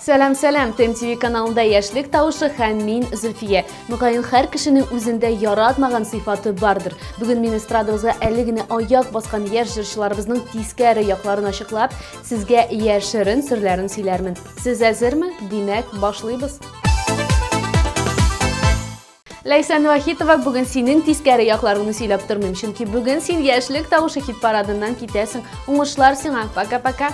Сәлам, ТМТV каналында яшьлек тавышы һәм мин Зөлфия. Мөгаен һәр кешенең үзендә яратмаган сыйфаты бардыр. Бүген мин эстрадабызга әле генә аяк баскан яшь җырчыларыбызның тискәре якларын ачыклап, сезгә яшерен серләрен сөйләрмен. Сез әзерме? Димәк, башлыйбыз. Ләйсән Вахитова, бүген синең тискәре якларыңны сөйләп тормыйм, чөнки бүген син яшьлек тавышы хит парадыннан китәсең. Уңышлар сиңа. Пока-пока.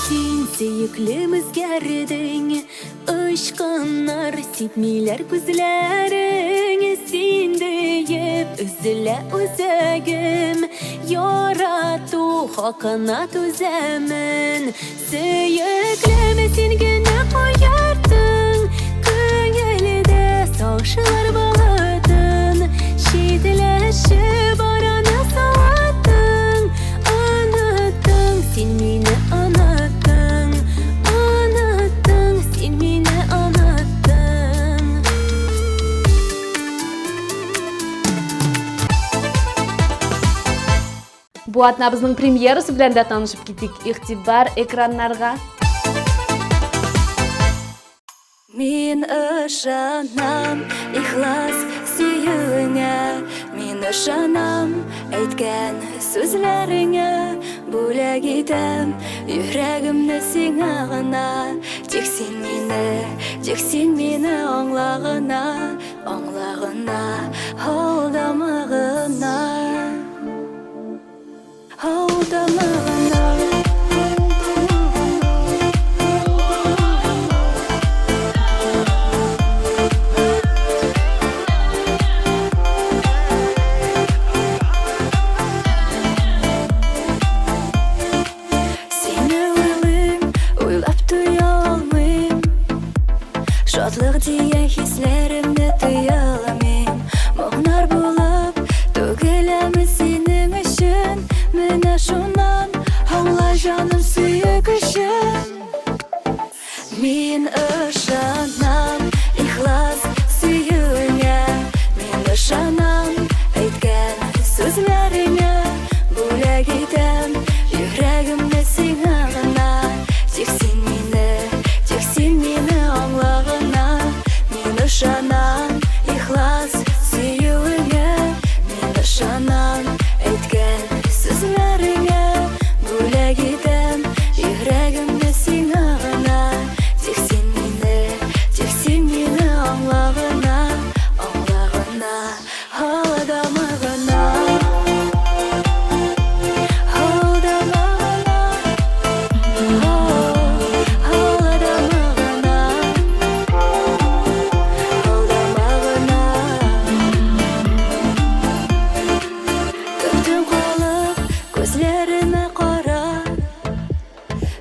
Син сөйклемізгә редең, ұшқанар сипмилер күзләрең, син дейіп үзілә үзәгім, ярату хақына түзәмін. Сөйклемі син генә қоярдың, көңелді сақшылар бағытын, шетіләші бараны салатын, анаттың син мені Бу атнабызның премьерасы белән дә танышып китик. Игътибар экраннарга. Мин ышанам ихлас сөюеңә, мин ышанам әйткән сүзләреңә, бүләк итәм йөрәгемне сиңа гына, тик син мине аңлагына, алдамагына. Шатлык дия хисләремне тыя алмыйм, моңнар булып түгеләме синең өчен, менә шуннан аңла җаным сөйүк өчен. Мин ышанам ихлас сөюеңә, мин ышанам әйткән сүзләреңә, бүләк итәм йөрәгемне сиңа гына, тик син мине аңлагына. Мин ышанам ихлас сөюеңә, мин ышанам әйткән сүзләреңә, бүләк итәм йөрәгемне сиңа гына, тик син мине аңлагына, алдамагына.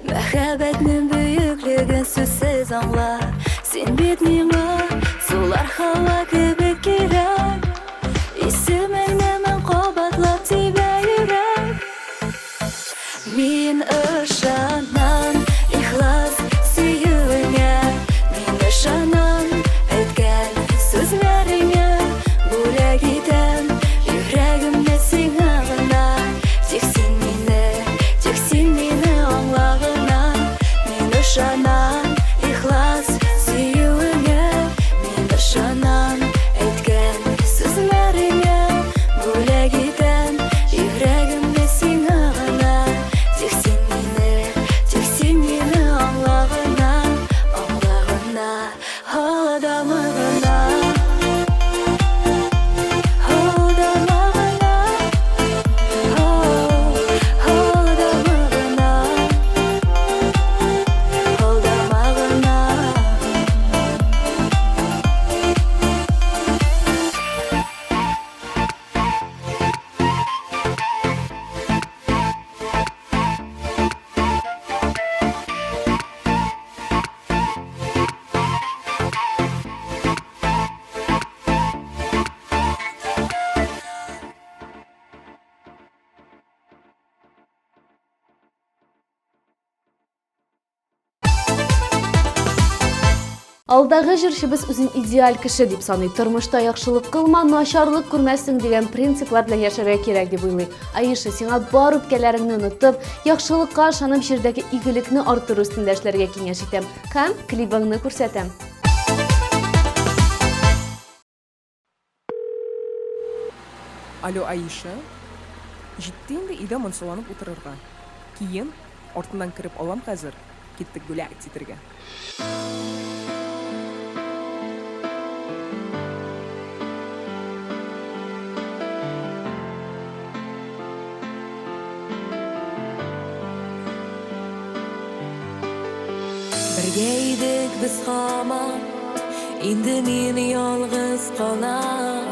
Мәхәббәтнең бөеклеген сүзсез аңла, син бит миңа сулар һава кебек кирәк, исемеңне мен кабатлап тибә йөрәк. Мин ышанам ихлас сөюеңә, мин ышанам әйткән сүзләреңә, бүләк итәм йөрәгемне сиңа гына, тик син мине аңлагына. Мин ышанам ихлас сөюеңә, мин ышанам Алдагы җырчыбыз үзен идеаль кеше дип саный. Тормышта яхшылык кылма, начарлык күрмәссең дигән принциплар белән яшәргә кирәк дип уйлый. Аиша, сиңа бар үпкәләреңне онытып, яхшылыкка ышанып җирдәге игелекне арттыру өстендә эшләргә киңәш итәм һәм клибыңны күрсәтәм. Алло, Аиша. Җитте инде өйдә монсаланып утырырга. Киен, артыннан кереп алам хәзер. Киттек бүләк титергә. Birga idik biz hamon, endi men yolg'iz qolam.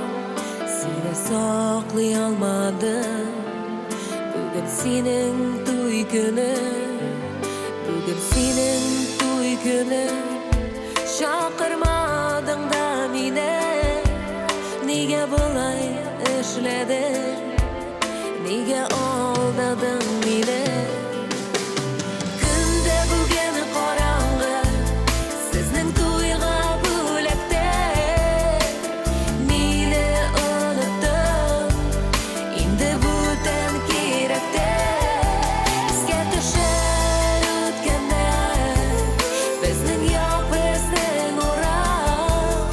Seni saqlay olmadim. Bugun sening to'y kuni, bugun sening to'y kuni. Chaqirmading da meni, nega bo'lay ishlading, nega aldading meni? Kunda bugun qorong'i, sizning to'yga bo'lakda. Meni unutdim, endi butan kerakda. Sizga tushar o'tganlar, bizning yo'q, bizning o'roq.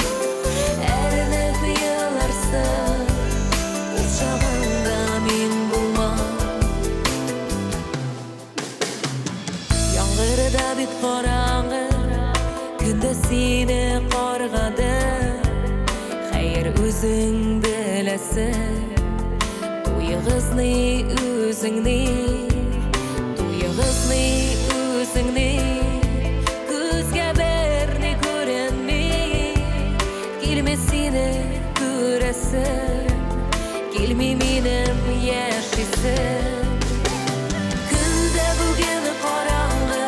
Erinib yig'larsan, o'chog'imda men bo'lmam. Yomg'irda bit qorong'i, kunda seni qarg'adim. Xayr o'zing bilasan, to'yig'izni o'zingni, to'yig'izni o'zingni. Ko'zga birni ko'rinmay, kelma seni ko'rasan, kelmay menim yashaysan. Kunda bugun qorong'i,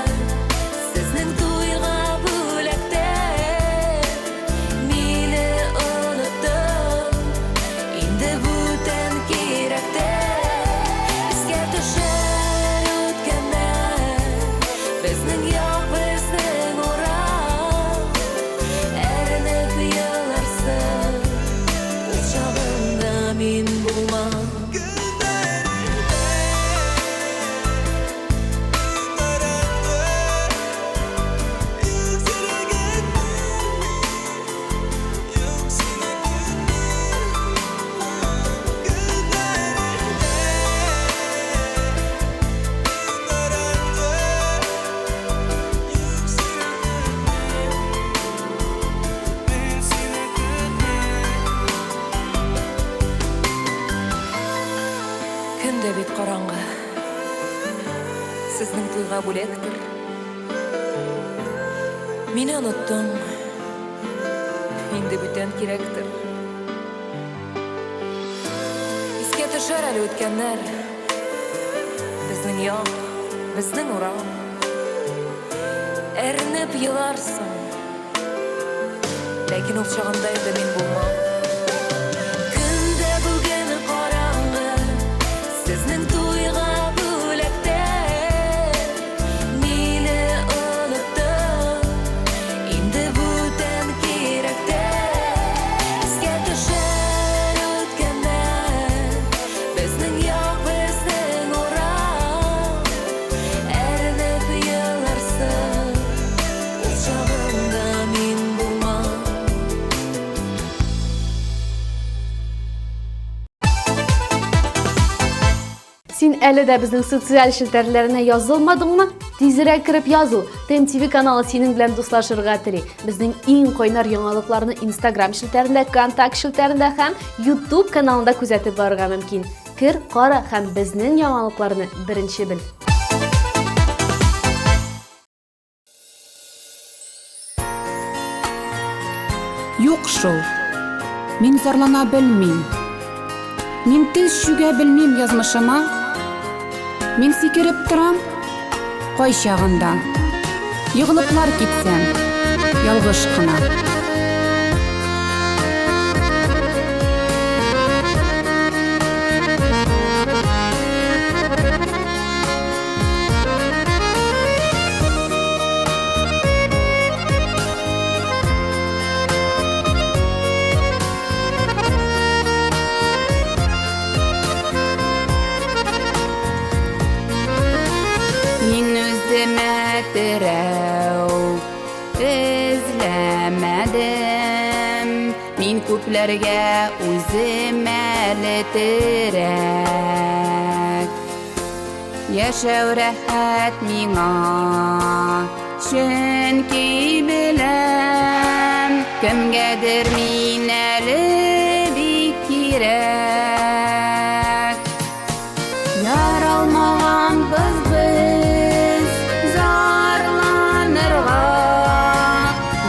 sizning to'yga bo'lakda. Meni unutdim, endi butan kerakda. Sizga tushar o'tganlar, bizning yo'q, bizning o'roq. Erinib yig'larsan, o'chog'imda men bo'lmam. Kunda bit qorong'i, sizning to'yga bo'lakdir. Meni unutdim, endi butan kerakdir. Esga tushar hali o'tganlar, bizning yo'q, bizning o'roq. Erinib yig'larsan, lekin o'xshaganda endi men bo'lmam. Kunda bugun qorong'i, sizning to'yga bo'lakda. Meni unutdim, endi butan kerakda. Sizga tushar o'tganlar, bizning yo'q, bizning o'roq. Erinib yig'larsan, o'chog'imda men bo'lmam. Син әле дә безнең социаль челтәрләренә язылмадыңмы? Тизрәк кирип языл. ТМТV каналы синең белән дуслашырга тели. Безнең иң кайнар яңалыкларны Instagram челтәрендә, Контакт челтәрендә һәм YouTube каналында күзәтеп барырга мөмкин. Кир, кара һәм безнең яңалыкларны беренче бел. Юк шул. Мин зарлана белмим. Мин тез шүгә белмим язмышыма. Мин сикереп торам кайчагында. Йыгылыплар китсәм, ялгыш кына. күпләргә үзем әле терәк. Яшәү рәхәт миңа, чөнки беләм, кемгәдер мин әле бик кирәк. Яралмаганбыз без зарланырга,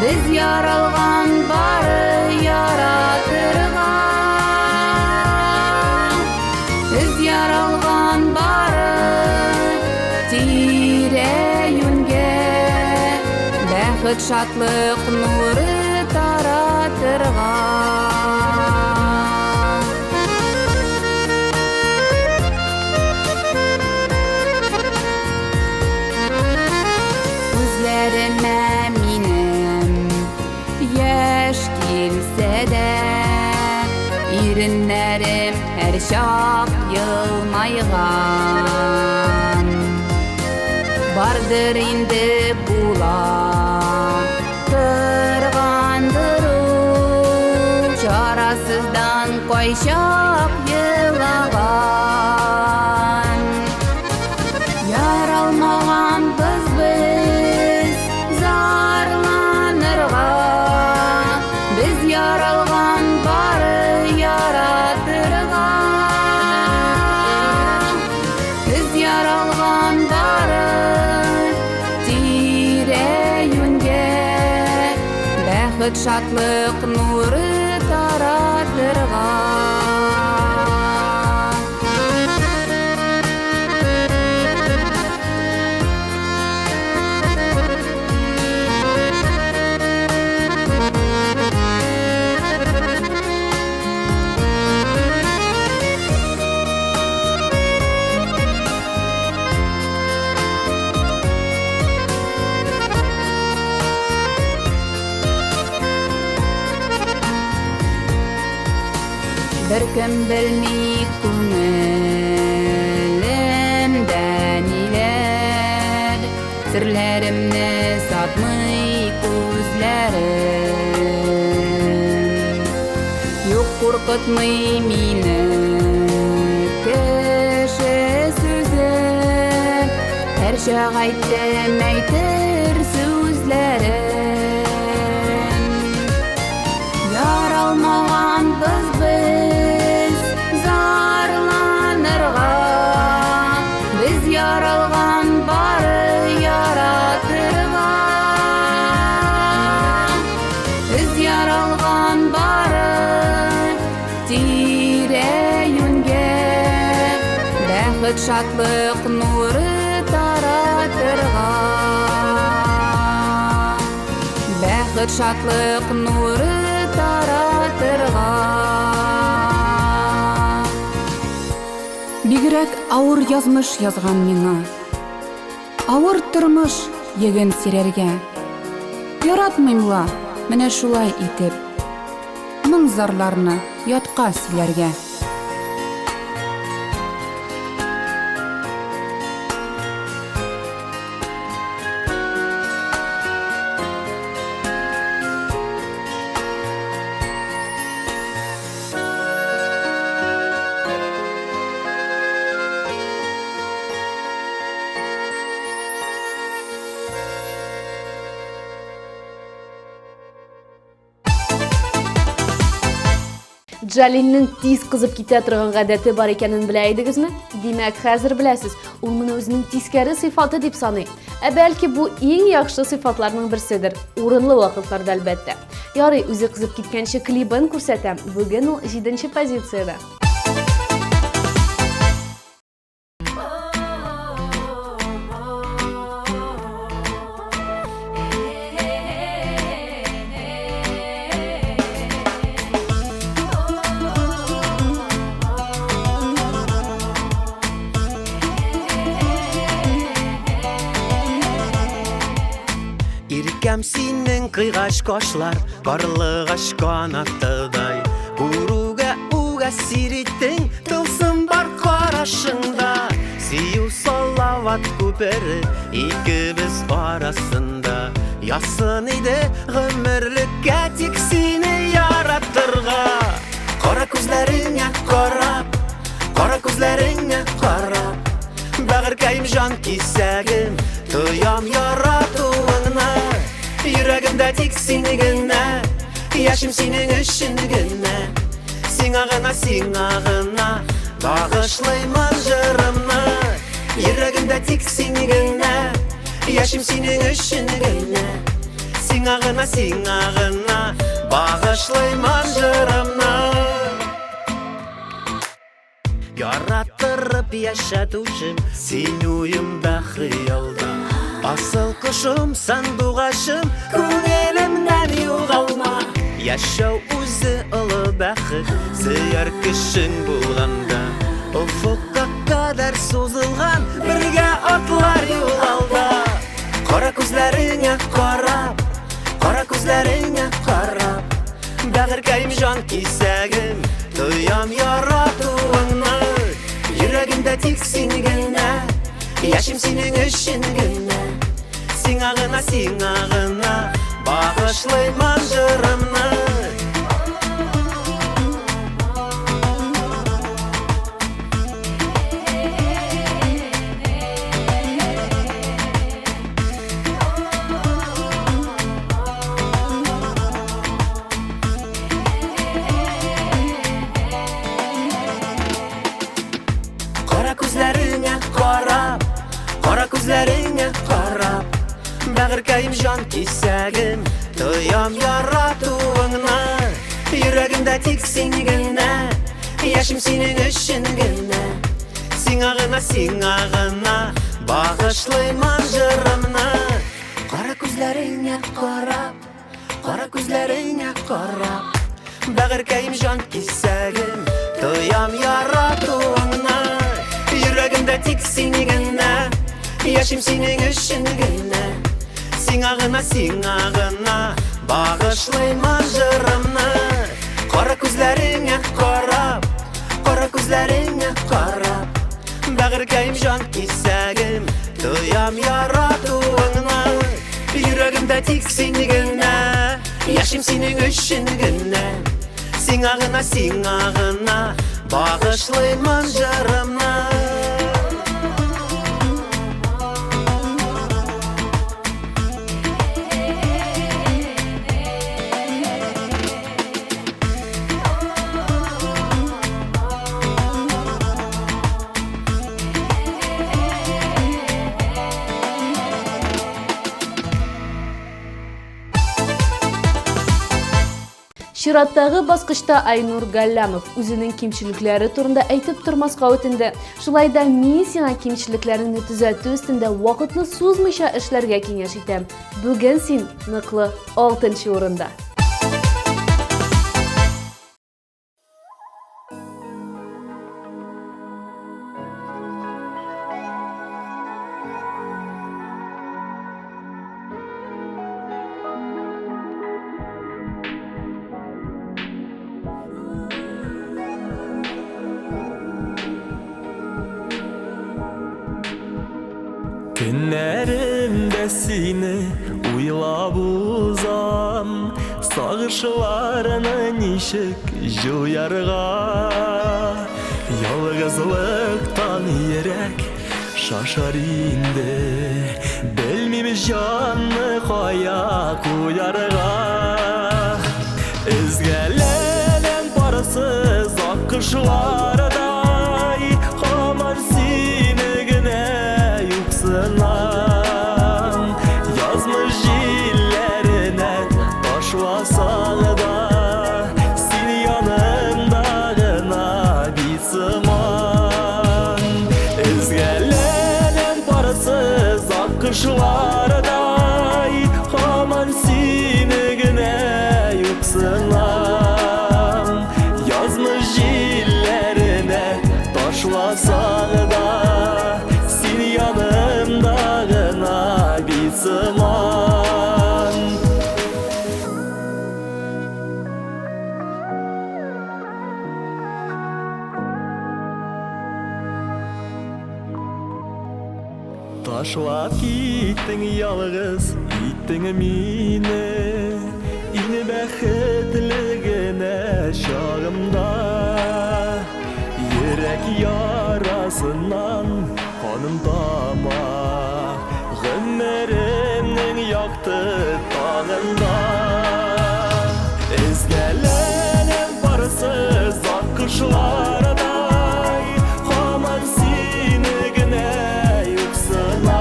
без яралган бары яратырга. Без яралган бары тирә-юньгә, бәхет, шатлык нуры таратырга. Күзләремә минем яшь килсә дә, иреннәрем һәр чак елмайган. Бардыр инде була торгандыр ул, чарасыздан кайчак елаган. Яралмаганбыз без зарланырга, без яралган бары яратырга. Без яралган бары тирә-юньгә, бәхет, шатлык нуры таратырга. Беркем белми күңелемдә ниләр, серләремне сатмый күзләрем. Юк, куркытмый мине кеше сүзе, һәр чак әйттем әйтер сүзләрем. Яралмаганбыз без зарланырга, без яралган бары яратырга. Без яралган бары тирә-юньгә, бәхет, шатлык нуры таратырга. Бәхет, шатлык нуры таратырга. Бигрәк авыр язмыш язган миңа, авыр тормыш йөген сирәргә. Яратмыймла менә шулай итеп моң зарларны ятка сөйләргә. Джалилнең тиз кызып китә торган гадәте бар икәнен белә идегезме? Димәк, хәзер беләсез, ул моны үзенең тискәре сыйфаты дип саный. Бәлки бу иң яхшы сыйфатларның берседер. Урынлы вакытларда әлбәттә. Ярый, үзе кызып киткәнче клибын күрсәтәм. Бүген ул 7нче позицияда. Иркәм синең кыйгач кашлар, карлыгач канаттыдай. Күрүгә үгә сириттең, тылсым бар карашыңда. Сөю салава Махаббат көпірі ikimiz арасында ясын иде ғұмірлікке тек сені яраттырға. Қара көзлеріңе қарап, қара көзлеріңе қарап, бәғіркәйім жан кесәгім, тоям яратуыңна. Йөрәгемдә тик сине генә, яшем синең өчен генә. Сиңа гына багышлыймын җырымны. Йөрәгемдә тик сине генә, яшем синең өчен генә. Сиңа гына багышлыймын җырымны. Яраттырып яшәтүчем син уемда хыялда. Асыл кошым, сандугашым, күңелемнән югалма. Яшәү үзе олы бәхет, сөяр кешең булганда. Офукка кадәр сузылган, бергә атлар юл алда. Кара күзләреңә карап, кара күзләреңә карап, бәгыркәйм жан кисәгем, тоям яратуыңны. Йөрәгемдә тик син генә, яшем синең өчен генә. Сиңа гына багышлыймын җырымны. Кара күзләреңә карап, кара күзләреңә карап, бәгыркәйм жан кисәгем, тоям яратуыңны. Йөрәгемдә тик син генә, яшем синең өчен генә. Сиңа гына багышлыймын җырымны. Кара күзләреңә карап, кара күзләреңә карап, бәгыркәйм жан кисәгем, тоям яратуыңны. Йөрәгемдә тик син генә, яшем синең өчен генә. Сиңа гына багышлыймын җырымны. Кара күзләреңә карап, кара күзләреңә карап, бәгыркәйм жан кисәгем, тоям яратуыңны. Йөрәгемдә тик син генә, яшем синең өчен генә. Сиңа гына багышлыймын җырымны. Чираттагы баскычта Айнур Галлямов үзенең кимчелекләре турында әйтеп тормаска үтенде. Шулай да мин сиңа кимчелекләреңне төзәтү өстендә вакытны сузмыйча эшләргә киңәш итәм. Бүген син ныклы 6нчы урында. Günlerimde seni uylab uzam, sağışlarını nişik juyarga. Yalgızlıktan yürek şaşar indi, bilmim canını koya koyarga. Ezgelenin parasız akışlarday, hamar seni güne yuksınan. Yazmış jillerine taşvasan da, sen yanındağına bitseman. Ezgelenin parasız akışlarday, hamar seni güne yuksınan. Yazmış jillerine taşvasan da, sen yanımdağına bitseman. Ташлап киттің ялғыз, иттің мені. Ине бәхетлігіне шағымда, Йөрәк ярасынан қаным тама, Гомеремнең якты таңында. Ezgələrim barısız akışlarday, Haman seni gine yükselen.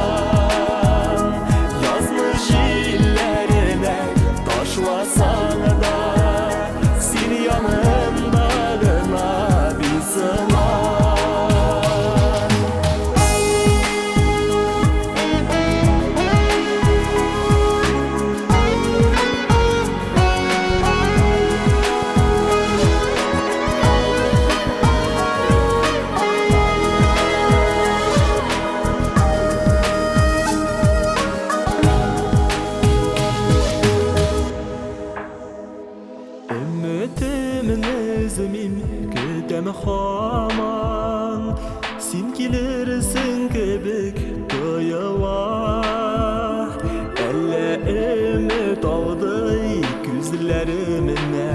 Yazmış illerine taşlasan da, Seni yanımdağına bilsin. Ümmetimin özümün kütem haman, Sen gelirsin kebek toyava. Elle ümit aldı gözlerimine,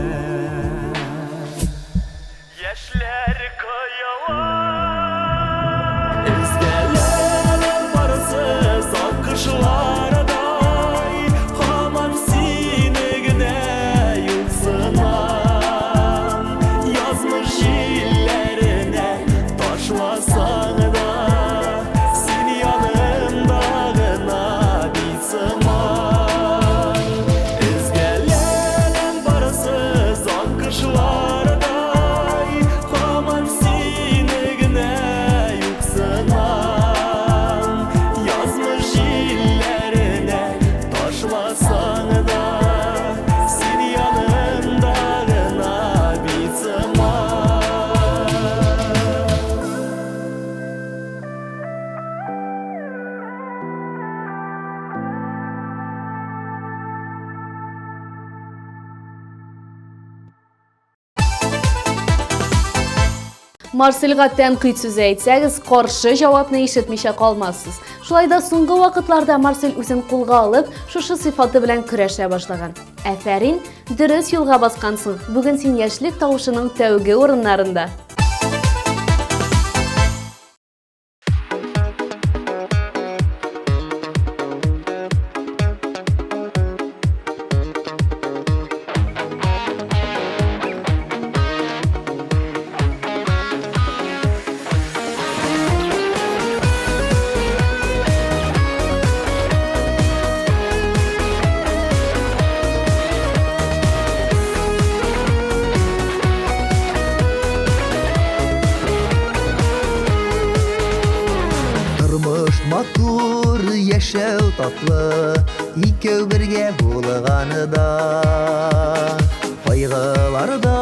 Yaşlar koyava. Ezgelerim barısız akışlarday, Haman seni gine yükselen. Yazmış illerine taşlasan da, Seni yanımdağına bilsin. Ezgelerim barısız akışlarday, Haman seni gine yükselen. Yazmış illerine taşlasan da, Seni yanımdağına bilsin. Марселға тәнқид сөз әйтсәгіз, қаршы жауапны ишетмешә калмассыз. Шулай да соңгы вакытларда Марсель үзен кулга алып, шушы сыйфаты белән көрәшә башлаган. Әфәрин, дөрес юлга баскансың. Бүген син яшьлек тавышының тәүге урыннарында. Матур яшәү татлы, икәү бергә булганында, кайгыларда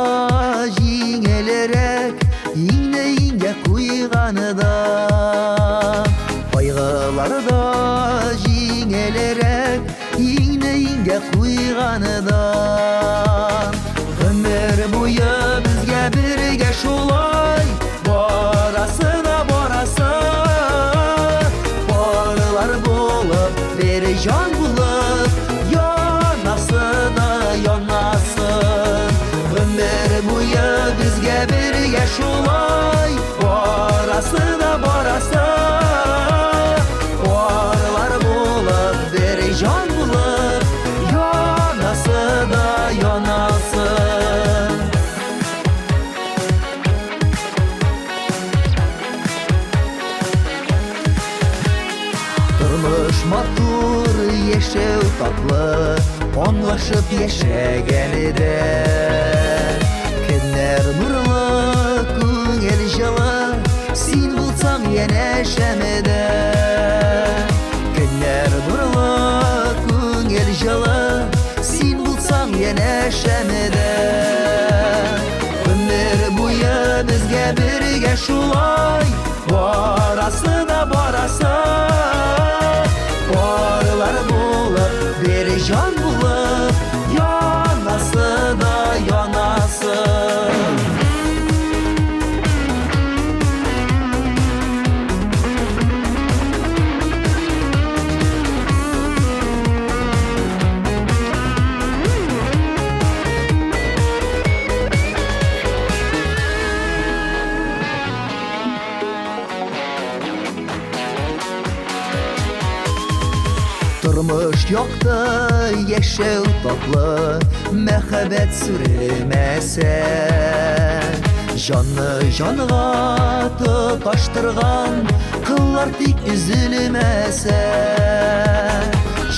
җиңелрәк, иңне куйганында, кайгыларда җиңелрәк, иңне куйганында. Гомер буе безгә бергә шулай, барасына барасы. Жан булып, янасына янасın. Ömür буе безгә бергә шулай, барасына барасы. Барлар булып, бер жан булып, янасына янасın. Тормыш матур, яшәү татлы, аңлашып яшәгәнедә. Көннәр нурлы, күңел җылы, син булсаң янәшәмәдә. Көннәр нурлы, күңел җылы, син булсаң янәшәмәдә. Ömür буе безгә бергә шулай, барасы да барасы. Барлар булып, бер жан булып, янасы да янасы. Tırmış yoktu yeşil tatlı Məhəbbət sürməsə Canı canığa tutaştırgan Kıllar dik üzülməsə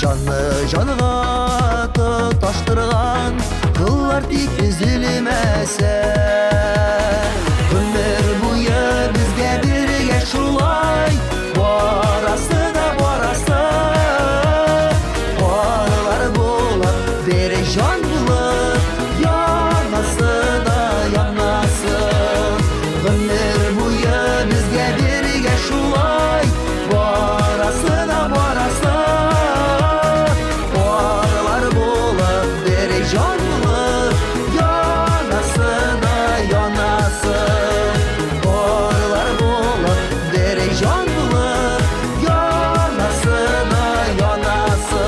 Canı canığa tutaştırgan Kıllar dik üzülməsə Ömür boyu bizge birge şulay Barası da barası Barılar bulur bir can bulur Yanası da yanası Ömür boyu bizge birge şulay Barası da barası Barılar bulur bir can bulur Yanası da yanası Barılar bulur bir can bulur Yanası da yanası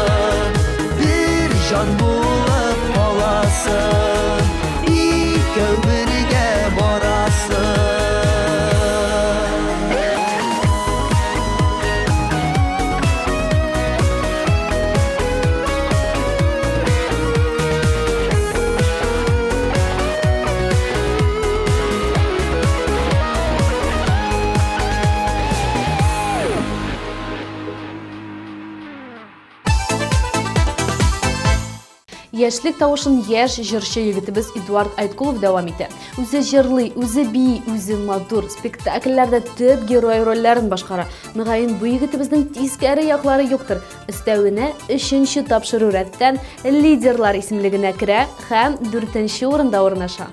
Bir can bulup alasın İki birge barasın Яшьлек тавышын яшь җырчы егетебез Эдуард Айткулов дәвам итә. Үзе җырлый, үзе бии, үзе матур, спектакльләрдә төп герой рольләрен башкара. Мөгаен бу егетебезнең тискәре яклары юктыр. Өстәвенә 3нче тапшыру рәттән лидерлар исемлегенә керә һәм 4нче урында урнаша.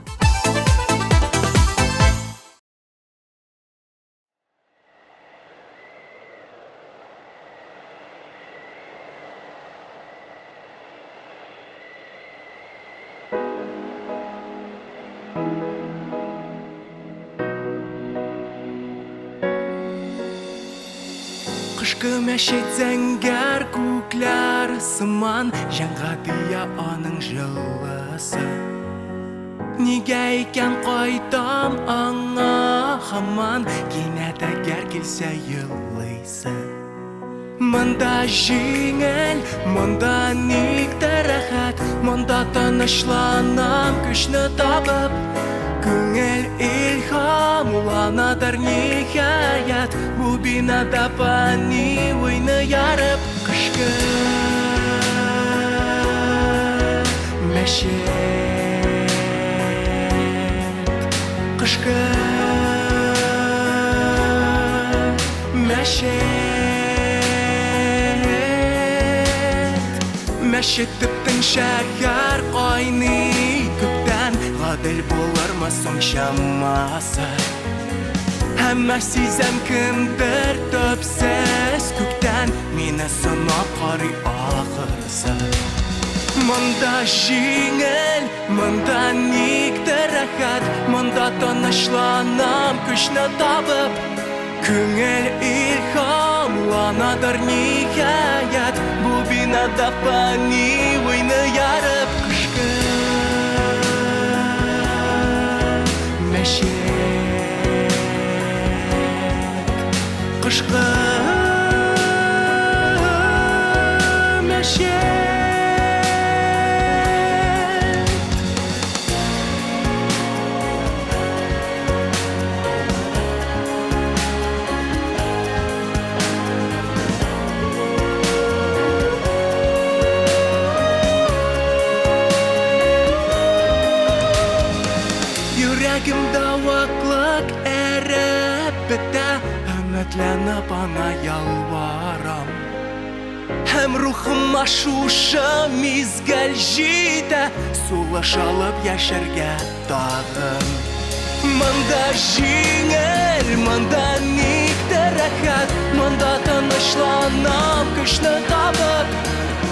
Кышкы мәшет зәңгәр күкләр сыман Жаңға тыя аның жылысы Нигә икән кайтам аңа һаман Кинәт әгәр килсә еллыйсы Монда җиңел, монда никтер рәхәт Монда тынычланам көчне табып Күңел илһам уланадыр ниһаят Бу бинада пани уйны ярып Кышкы мәшет Кышкы Мәшет тыптың шәһәр кайный күктән Гадел булырмы соң шамасы Һәммә сизәм кемдер төпсез күктән Мине сынап карый ахырсы Монда җиңел, монда никтер рәхәт Монда тынычланам көчне табып Күңел илһам уланадыр ниһаят Бу бинада пани уйны ярып Кышкы мәшет Кышкы мәшет Йөрәгемдә ваклык әрәп бетә Өметләнеп аңа ялварам Һәм рухыма шушы мизгәл җитә Сулыш алып яшәргә тагын Монда җиңел, монда никтер рәхәт Монда тынычланам көчне табып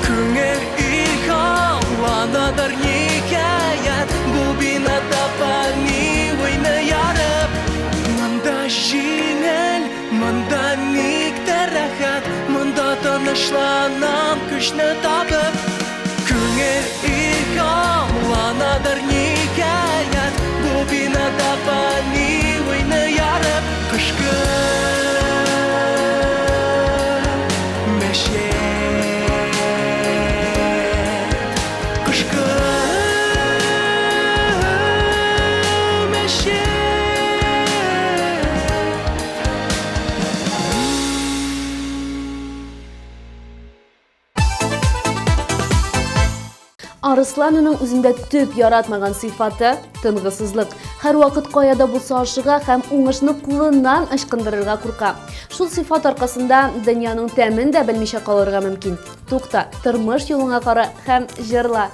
Күңел илһам уланадыр ниһаят Бу бинада пани уйны ярып Монда җиңел, монда никтер рәхәт Монда тынычланам көчне табып Күңел илһам уланадыр ниһаят Бу бинада пани уйны ярып Кышкы мәшет Арысланның үзендә төп яратмаган сыйфаты тынгысызлык. Һәр вакыт каяда булса ашыга һәм уңышны кулыннан ычкындырырга курка. Шул сыйфат аркасында дөньяның тәмен дә белмичә калырга мөмкин. Тукта, тормыш юлыңа кара һәм җырла.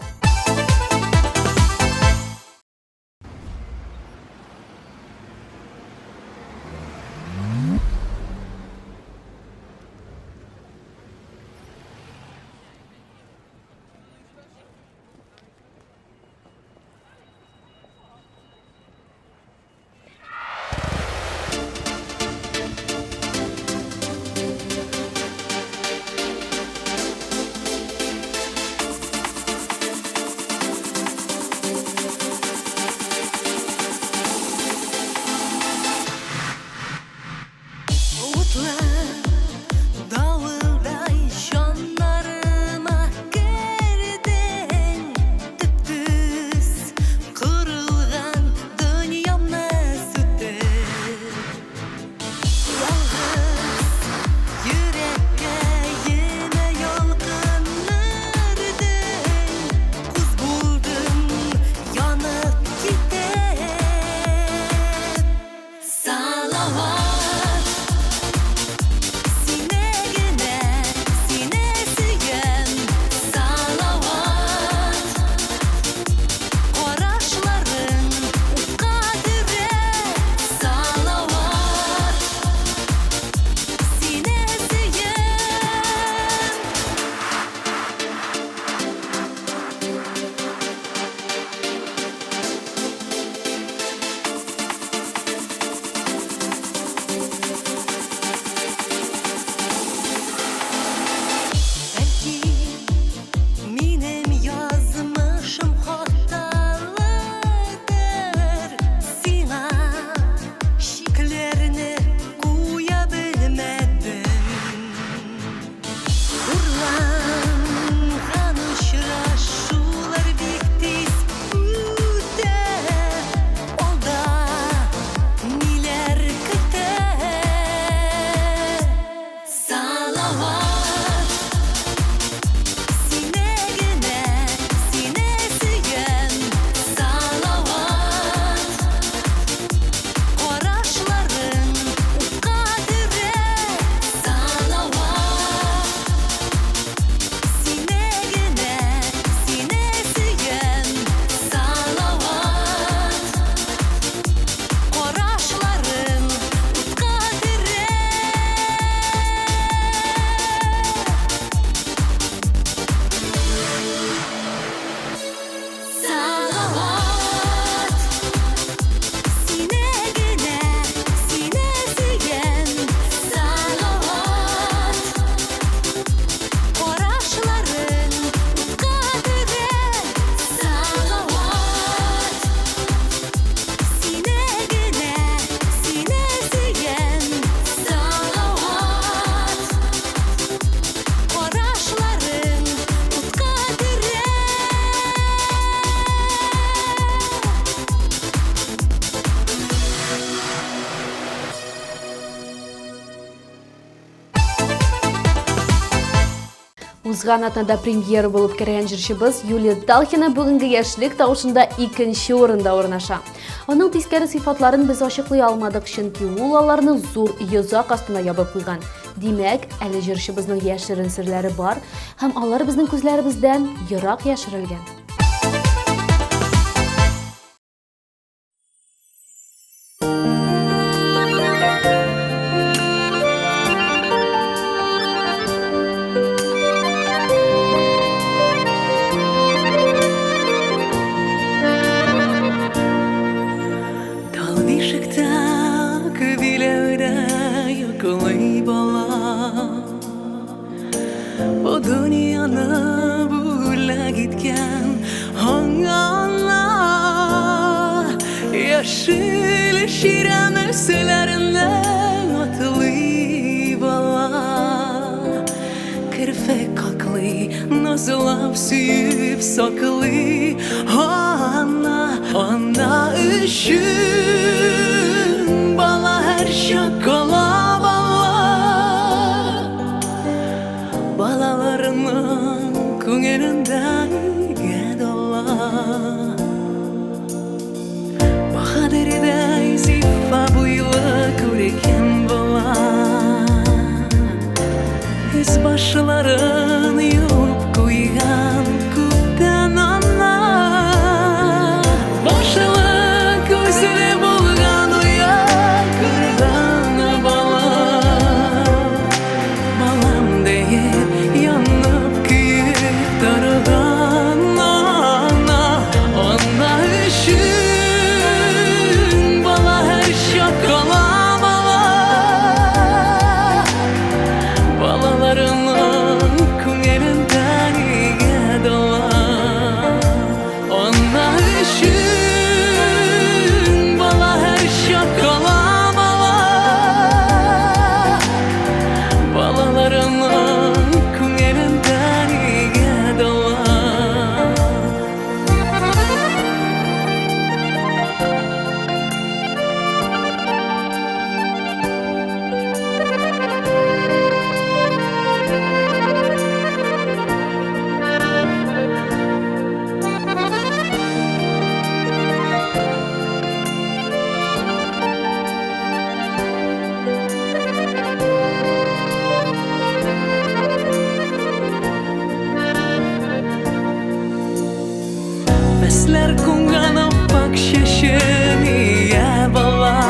Узган атнада премьера булып кергән җырчыбыз Юлия Талхина бүгенге яшьлек тавышында 2нче урында урнаша. Аның тискәре сыйфатларын без ачыклый алмадык, чөнки ул аларны зур йозак астына ябып куйган. Димәк, әле җырчыбызның яшерен серләре бар һәм алар безнең күзләребездән ерак яшерелгән. Bu dünyana bula gitken hangana Yaşıl şiren örselerinden atılı bala Kırfek kaklı nazılap süyüp saklı Ana üşün bala her şakala Balalarının kungeninden gedo Kaşların yumup koygan Күптен ана Başılık gözüne bulgan Uyak kırgan bala Balam deyip yanıp kuyup Darıgan ana Ona üçün Bala her şakala bala Balalarının kungerinden iye dola Ona üçün Bala her şakala bala Balalarının kungerinden iye dola Besler kungan appak şeşin iye bala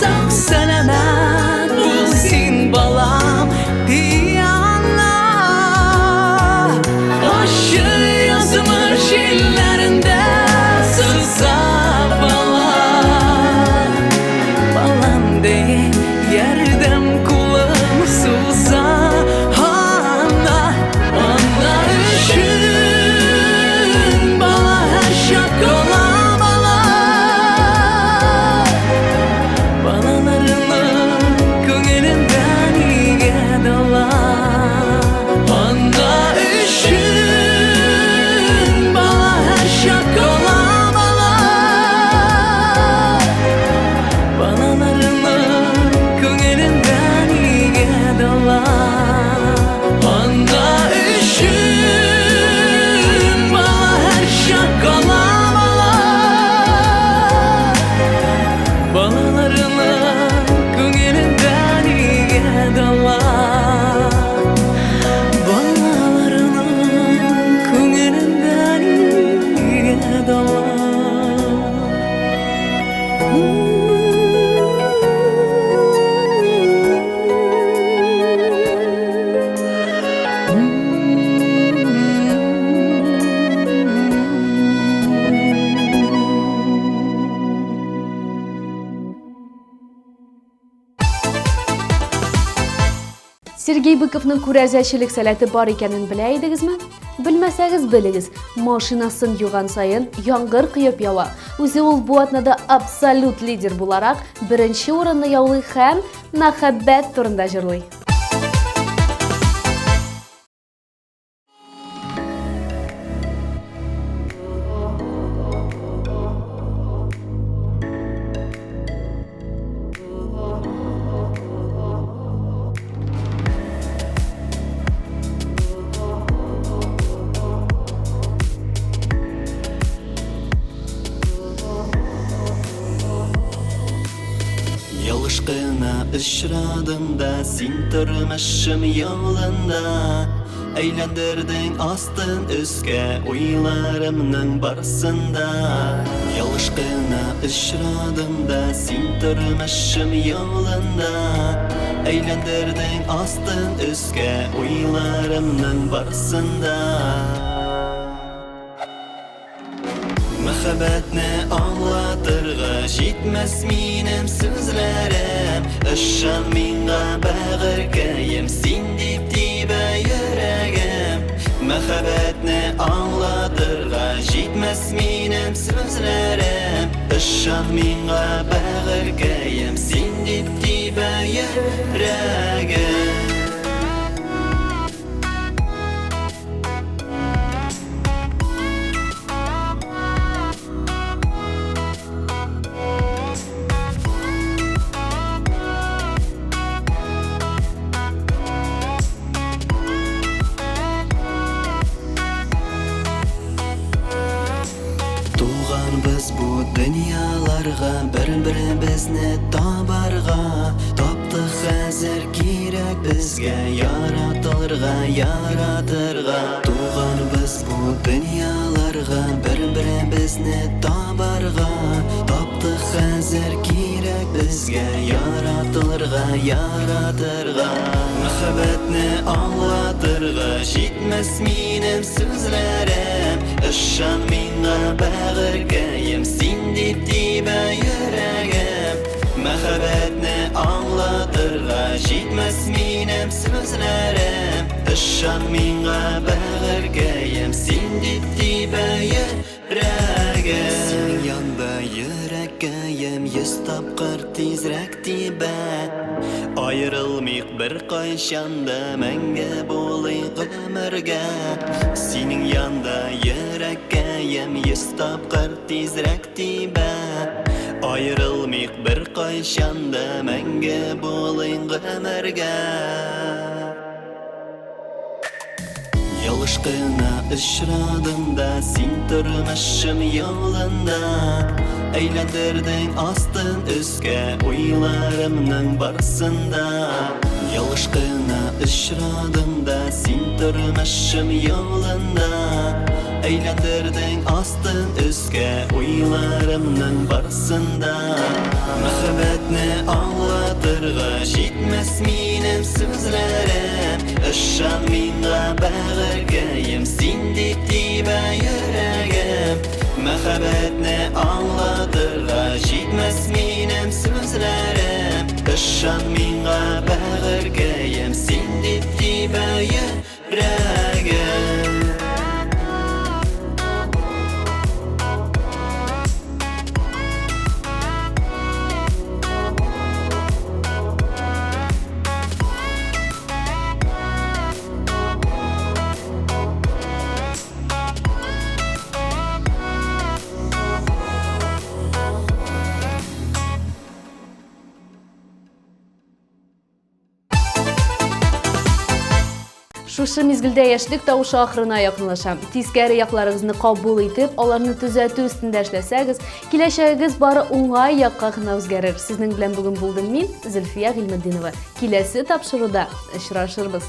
Sağ selamet bulsin balam diye ana Başı yazmış illerinde sızsa bala Balam diye yerden kulağım sızsa ana Ana üçün bala her şakola bala Balalarının kungerinden iye dola Ana üçün bala her şakola bala Balalarının kungerinden iye dola Ana üçün bala her şakola bala Balalarının kungerinden iye dola Balalarının kungerinden iye dola Сергей Быковның күрәзәчелек сәләте бар икәнен белә идегезме? Белмәсәгез белегез, машинасын юган сайын яңгыр кыеп ява. Үзе ул бу атнада абсолют лидер буларак беренче урынны яулый һәм мәхәббәт турында җырлый. Ялышкына очрадым да, син тормышым ялында Әйләндердең астын өскә уйларымның барсында Ялышкына очрадым да, син тормышым ялында Әйләндердең астын өскә уйларымның барсында Мәхәббәтне аңлатырга җитмәс минем сүзләрем Ышан миңа бәгыркәем, син дип тибә йөрәгем Мәхәббәтне аңлатырга җитмәс минем сүзләрем Ышан миңа бәгыркәем, син дип тибә йөрәгем Бер-беребезне табарга, таптык хәзер кирәк безгә яратылырга, яратырга. Туганбыз бу дөньяларга, бер-беребезне табарга. Таптык хәзер кирәк безгә яратылырга, яратырга. Мәхәббәтне аңлатырга җитмәс минем сүзләрем. Ышан миңа бәгыркәем, син дип тибә йөрәгем. Мәхәббәтне аңлатырга җитмәс минем сүзләрем. Ышан миңа бәгыркәем, син дип тибә йөрәгем. Синең янда йөрәккәем йөз тапкыр тизрәк тибә. Аерылмыйк бер кайчанда, мәңге булыйк гомергә. Синең янда йөрәккәем йөз тапкыр тизрәк тибә. Аерылмыйк бер кайчанда, мәңге булыйк гомергә. Ялгыш кына очрадым да, син тормышым юлында. Әйләндердең астын өскә уйларымның барсында. Ялгыш кына очрадым да, син тормышым юлында. Әйләндердең астын өскә уйларымның барсында. Мәхәббәтне аңлатырга җитмәс минем сүзләрем. Ышан миңа бәгыркәем, син дип тибә йөрәгем. Мәхәббәтне аңлатырга җитмәс минем сүзләрем. Ышан миңа бәгыркәем, син дип тибә йөрәгем. Шушы мизгелдә яшьлек тавышы ахырына якынлаша. Тискәре якларыгызны кабул итеп, аларны төзәтү өстендә эшләсәгез, киләчәгегез бары уңай якка гына үзгәрер. Сезнең белән бүген булдым мин, Зөлфия Гыйльметдинова. Киләсе тапшыруда очрашырбыз.